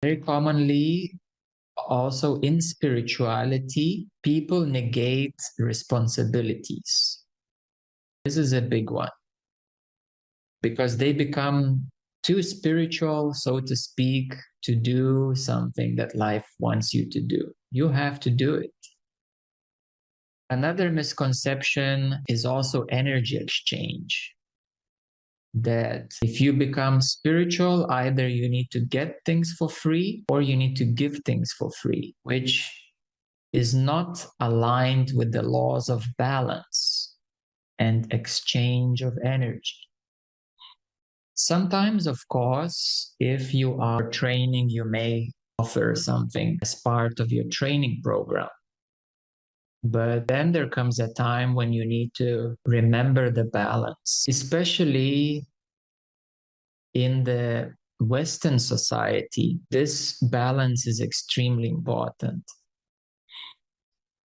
Very commonly, also in spirituality, people negate responsibilities. This is a big one because they become too spiritual, so to speak, to do something that life wants you to do. You have to do it. Another misconception is also energy exchange. That if you become spiritual, either you need to get things for free or you need to give things for free, which is not aligned with the laws of balance and exchange of energy. Sometimes, of course, if you are training, you may offer something as part of your training program. But then there comes a time when you need to remember the balance, especially in the Western society. This balance is extremely important.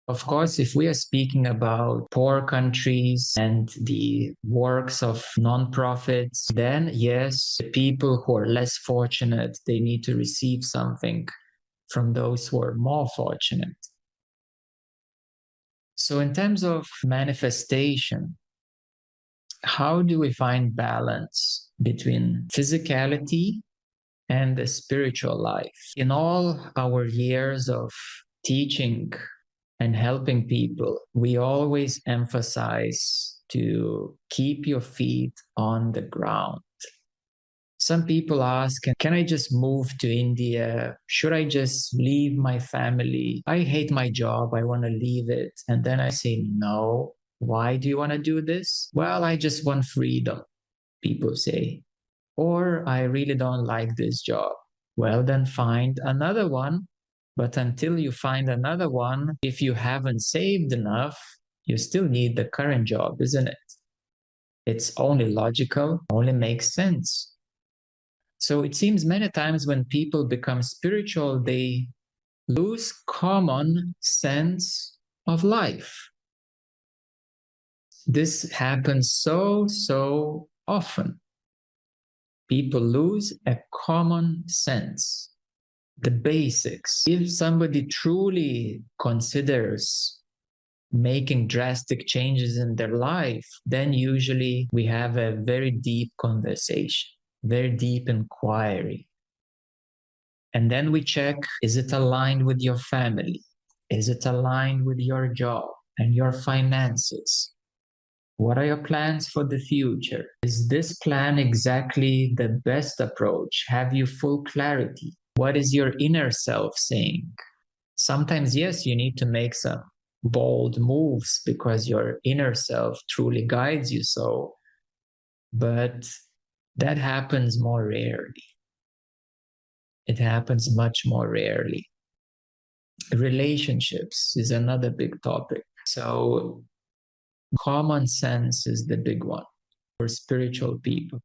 Of course, if we are speaking about poor countries and the works of non-profits, then yes, the people who are less fortunate, they need to receive something from those who are more fortunate. So in terms of manifestation, how do we find balance between physicality and the spiritual life? In all our years of teaching and helping people, we always emphasize to keep your feet on the ground. Some people ask, can I just move to India? Should I just leave my family? I hate my job. I want to leave it. And then I say, no. Why do you want to do this? Well, I just want freedom, people say. Or I really don't like this job. Well, then find another one. But until you find another one, if you haven't saved enough, you still need the current job, isn't it? It's only logical, only makes sense. So it seems many times when people become spiritual, they lose common sense of life. This happens so often. People lose a common sense, the basics. If somebody truly considers making drastic changes in their life, then usually we have a very deep conversation, very deep inquiry. And then we check, is it aligned with your family? Is it aligned with your job and your finances? What are your plans for the future? Is this plan exactly the best approach? Have you full clarity? What is your inner self saying? Sometimes, yes, you need to make some bold moves because your inner self truly guides you so, but that happens more rarely. It happens much more rarely. Relationships is another big topic. So, common sense is the big one for spiritual people.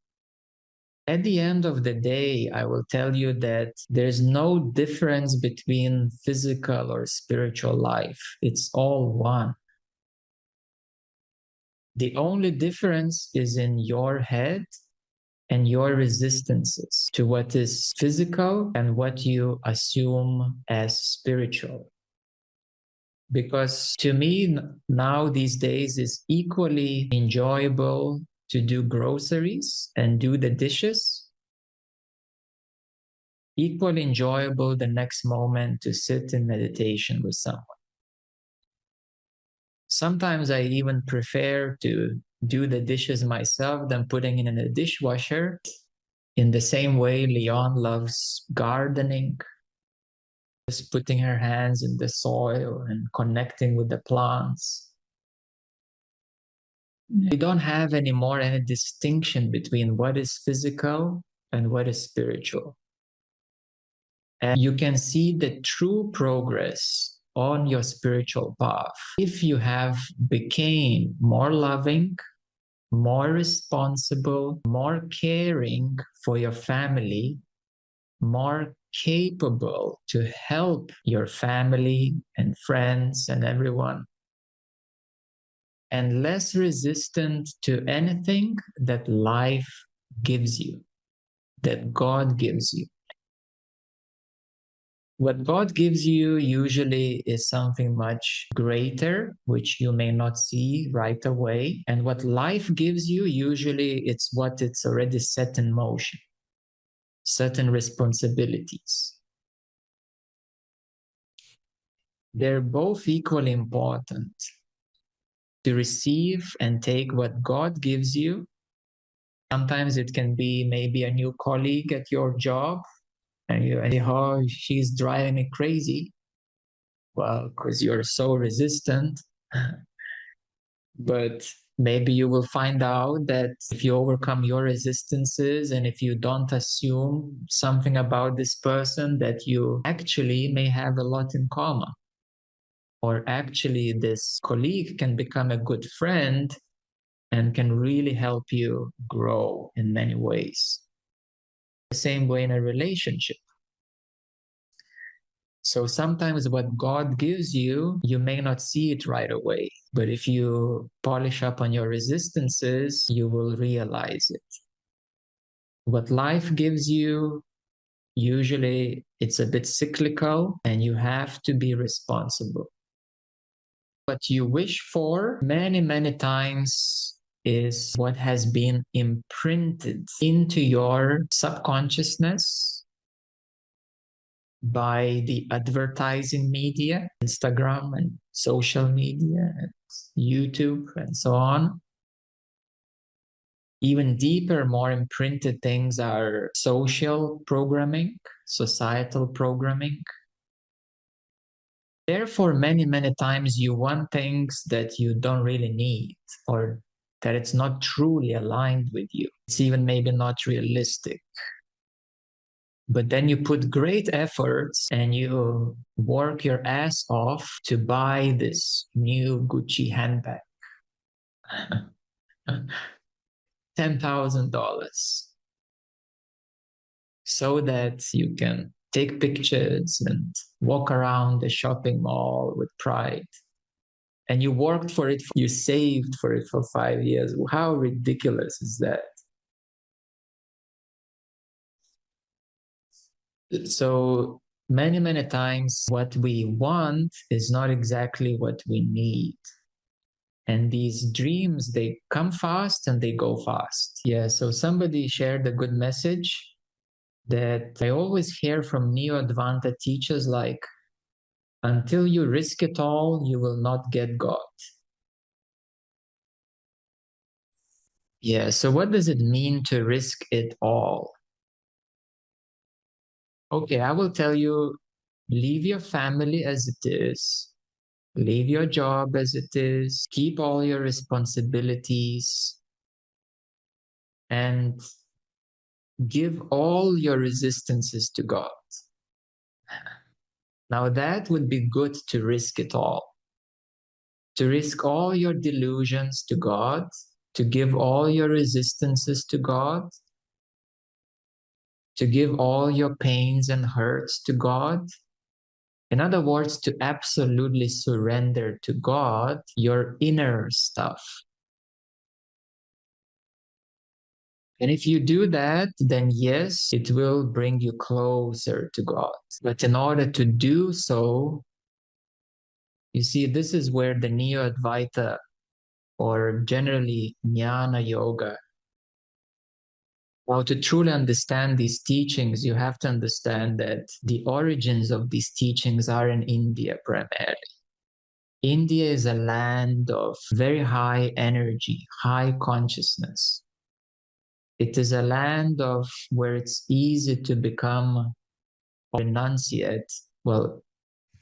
At the end of the day, I will tell you that there's no difference between physical or spiritual life. It's all one. The only difference is in your head and your resistances to what is physical and what you assume as spiritual. Because to me, now these days, is equally enjoyable to do groceries and do the dishes, equally enjoyable the next moment to sit in meditation with someone. Sometimes I even prefer to do the dishes myself than putting it in a dishwasher. In the same way, Leon loves gardening, just putting her hands in the soil and connecting with the plants. We don't have anymore any distinction between what is physical and what is spiritual. And you can see the true progress on your spiritual path if you have became more loving, more responsible, more caring for your family, more capable to help your family and friends and everyone, and less resistant to anything that life gives you, that God gives you. What God gives you usually is something much greater, which you may not see right away. And what life gives you, usually it's what it's already set in motion, certain responsibilities. They're both equally important. To receive and take what God gives you. Sometimes it can be maybe a new colleague at your job, and you say, oh, she's driving me crazy. Well, because you're so resistant. But maybe you will find out that if you overcome your resistances and if you don't assume something about this person, that you actually may have a lot in common. Or actually, this colleague can become a good friend and can really help you grow in many ways. The same way in a relationship. So sometimes what God gives you, you may not see it right away. But if you polish up on your resistances, you will realize it. What life gives you, usually it's a bit cyclical and you have to be responsible. What you wish for many, many times is what has been imprinted into your subconsciousness by the advertising media, Instagram and social media, and YouTube, and so on. Even deeper, more imprinted things are social programming, societal programming. Therefore, many, many times you want things that you don't really need or that it's not truly aligned with you. It's even maybe not realistic. But then you put great efforts and you work your ass off to buy this new Gucci handbag. $10,000 so that you can take pictures and walk around the shopping mall with pride. And you worked for it, you saved for it for 5 years. How ridiculous is that? So many, many times what we want is not exactly what we need. And these dreams, they come fast and they go fast. Yeah, so somebody shared a good message that I always hear from Neo-Advaita teachers like, until you risk it all, you will not get God. Yeah, so what does it mean to risk it all? Okay, I will tell you, leave your family as it is, leave your job as it is, keep all your responsibilities, and give all your resistances to God. Now, that would be good to risk it all. To risk all your delusions to God, to give all your resistances to God, to give all your pains and hurts to God. In other words, to absolutely surrender to God your inner stuff. And if you do that, then yes, it will bring you closer to God. But in order to do so, you see, this is where the Neo-Advaita or generally Jnana Yoga, well, to truly understand these teachings, you have to understand that the origins of these teachings are in India primarily. India is a land of very high energy, high consciousness. It is a land of where it's easy to become a renunciate. Well,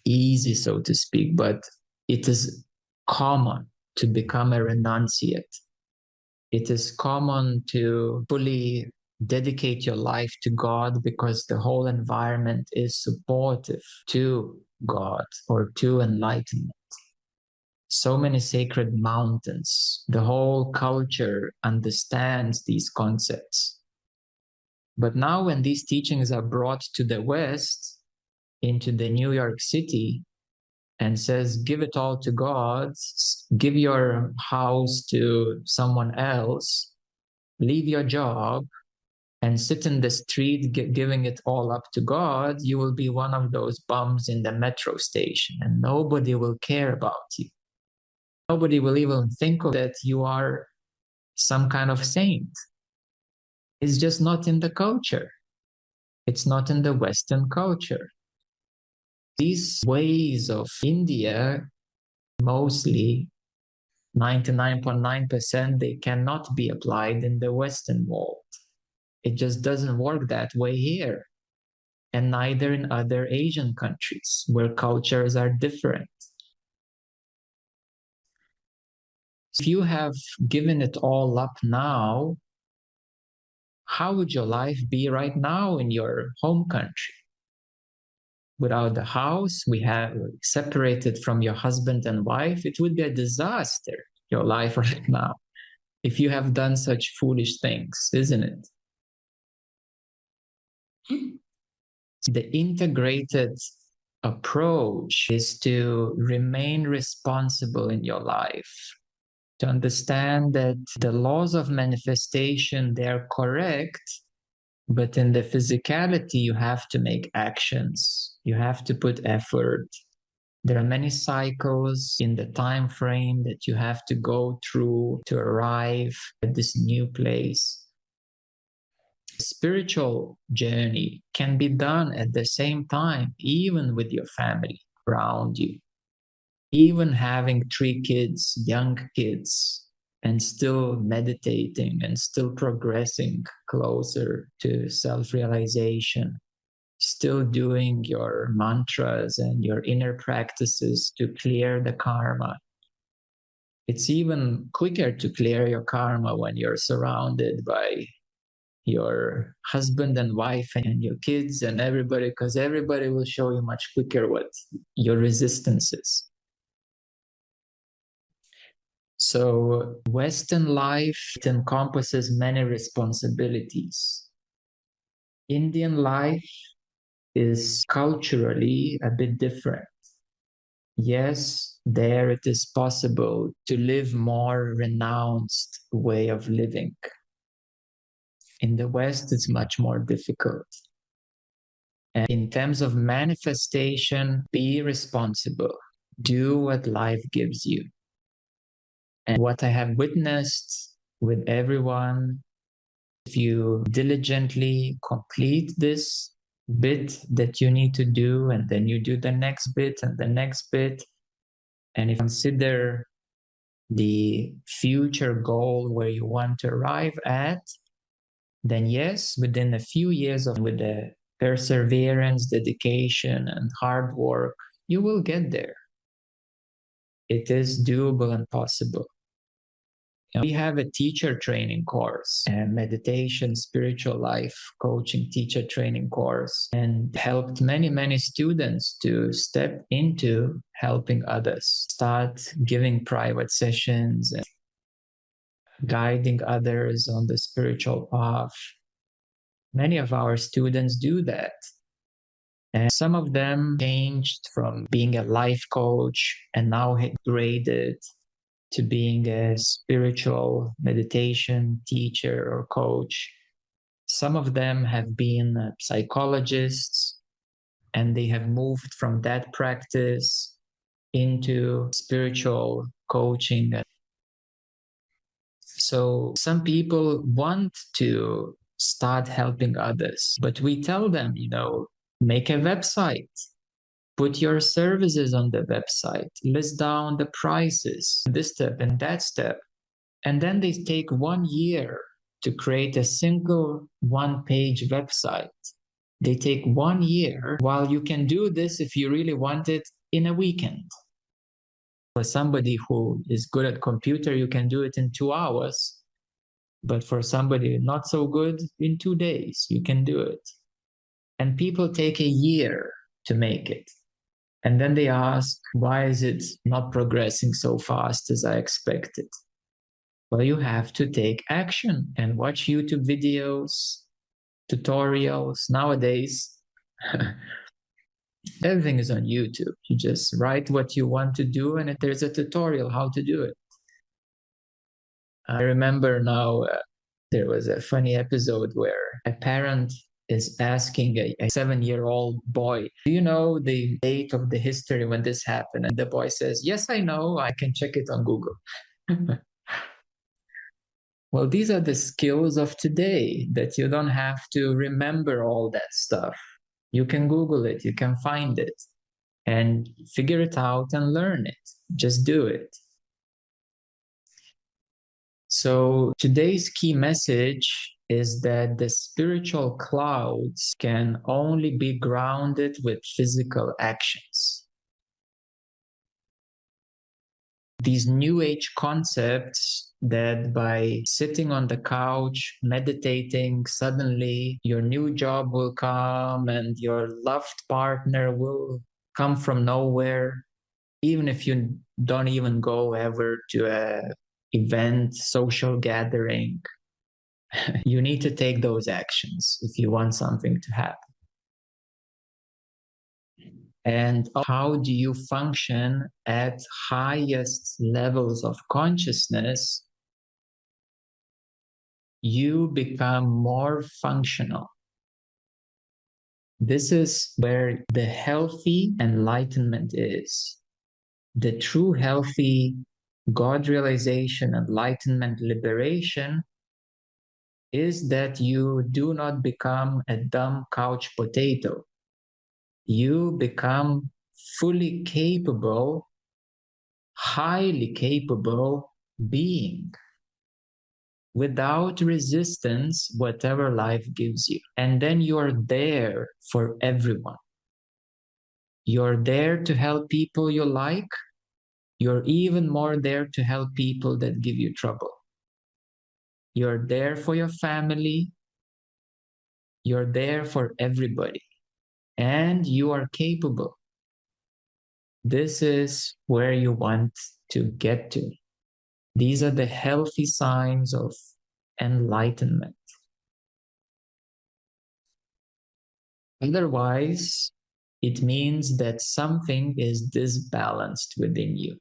easy, so to speak, but it is common to become a renunciate. It is common to fully dedicate your life to God because the whole environment is supportive to God or to enlightenment. So many sacred mountains. The whole culture understands these concepts. But now, when these teachings are brought to the West, into the New York City, and says, give it all to God, give your house to someone else, leave your job, and sit in the street giving it all up to God, you will be one of those bums in the metro station and nobody will care about you. Nobody will even think of that you are some kind of saint. It's just not in the culture. It's not in the Western culture. These ways of India, mostly 99.9%, they cannot be applied in the Western world. It just doesn't work that way here. And neither in other Asian countries where cultures are different. If you have given it all up now, how would your life be right now in your home country? Without the house, we have separated from your husband and wife, it would be a disaster, your life right now, if you have done such foolish things, isn't it? The integrated approach is to remain responsible in your life, to understand that the laws of manifestation, they're correct, but in the physicality, you have to make actions. You have to put effort. There are many cycles in the time frame that you have to go through to arrive at this new place. Spiritual journey can be done at the same time, even with your family around you. Even having 3 kids, young kids, and still meditating and still progressing closer to self-realization, still doing your mantras and your inner practices to clear the karma. It's even quicker to clear your karma when you're surrounded by your husband and wife and your kids and everybody, because everybody will show you much quicker what your resistance is. So Western life, it encompasses many responsibilities. Indian life is culturally a bit different. Yes, there it is possible to live more renounced way of living. In the West, it's much more difficult. And in terms of manifestation, be responsible. Do what life gives you. And what I have witnessed with everyone, if you diligently complete this bit that you need to do, and then you do the next bit and the next bit, and if you consider the future goal where you want to arrive at, then yes, within a few years of with the perseverance, dedication, and hard work, you will get there. It is doable and possible. We have a teacher training course, a meditation, spiritual life coaching teacher training course, and helped many, many students to step into helping others, start giving private sessions and guiding others on the spiritual path. Many of our students do that. And some of them changed from being a life coach and now graded to being a spiritual meditation teacher or coach. Some of them have been psychologists and they have moved from that practice into spiritual coaching. So some people want to start helping others, but we tell them, make a website. Put your services on the website, list down the prices, this step and that step. And then they take 1 year to create a single one-page website. They take 1 year, while you can do this if you really want it in a weekend. For somebody who is good at computer, you can do it in 2 hours. But for somebody not so good, in 2 days, you can do it. And people take a year to make it. And then they ask, why is it not progressing so fast as I expected? Well, you have to take action and watch YouTube videos, tutorials. Nowadays, everything is on YouTube. You just write what you want to do, and there's a tutorial how to do it. I remember now There was a funny episode where a parent is asking a 7-year-old boy, do you know the date of the history when this happened? And the boy says, yes, I know. I can check it on Google. Well, these are the skills of today that you don't have to remember all that stuff. You can Google it, you can find it and figure it out and learn it. Just do it. So today's key message is that the spiritual clouds can only be grounded with physical actions. These new age concepts that by sitting on the couch, meditating, suddenly your new job will come and your loved partner will come from nowhere, even if you don't even go ever to a event, social gathering, you need to take those actions if you want something to happen. And how do you function at highest levels of consciousness? You become more functional. This is where the healthy enlightenment is. The true healthy God realization, enlightenment, liberation is that you do not become a dumb couch potato. You become fully capable, highly capable being without resistance, whatever life gives you. And then you're there for everyone. You're there to help people you like. You're even more there to help people that give you trouble. You're there for your family. You're there for everybody. And you are capable. This is where you want to get to. These are the healthy signs of enlightenment. Otherwise, it means that something is disbalanced within you.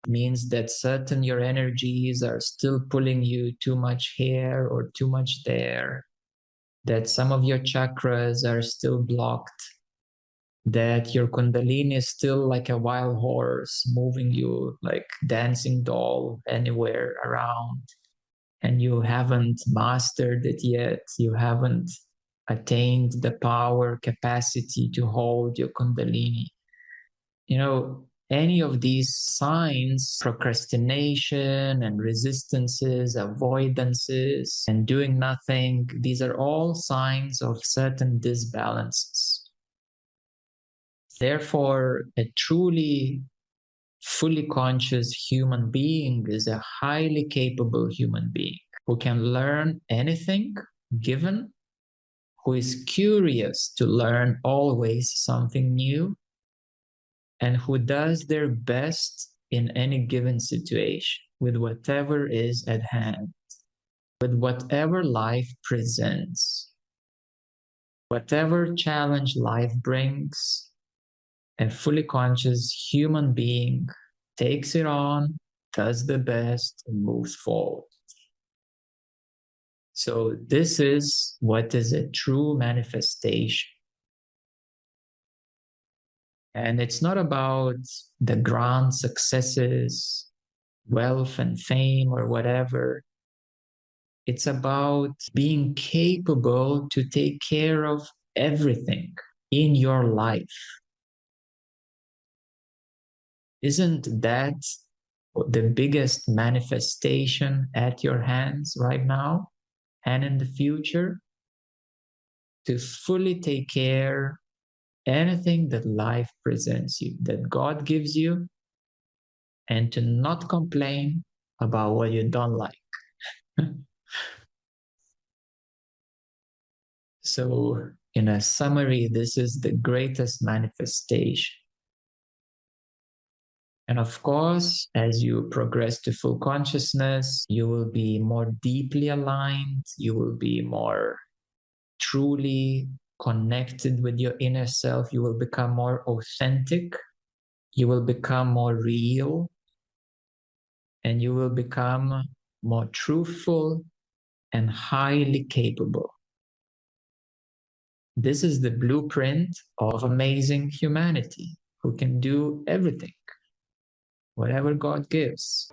It means that certain your energies are still pulling you too much here or too much there, that some of your chakras are still blocked, that your kundalini is still like a wild horse moving you like dancing doll anywhere around, and you haven't mastered it yet. You haven't attained the power capacity to hold your kundalini. You know, any of these signs, procrastination and resistances, avoidances, and doing nothing, these are all signs of certain disbalances. Therefore, a truly fully conscious human being is a highly capable human being who can learn anything given, who is curious to learn always something new, and who does their best in any given situation with whatever is at hand, with whatever life presents. Whatever challenge life brings, a fully conscious human being takes it on, does the best, and moves forward. So, this is what is a true manifestation. And it's not about the grand successes, wealth and fame, or whatever. It's about being capable to take care of everything in your life. Isn't that the biggest manifestation at your hands right now and in the future? To fully take care anything that life presents you, that God gives you, and to not complain about what you don't like. So, in a summary, this is the greatest manifestation. And of course, as you progress to full consciousness, you will be more deeply aligned, you will be more truly connected with your inner self, you will become more authentic, you will become more real, and you will become more truthful, and highly capable. This is the blueprint of amazing humanity who can do everything, whatever God gives.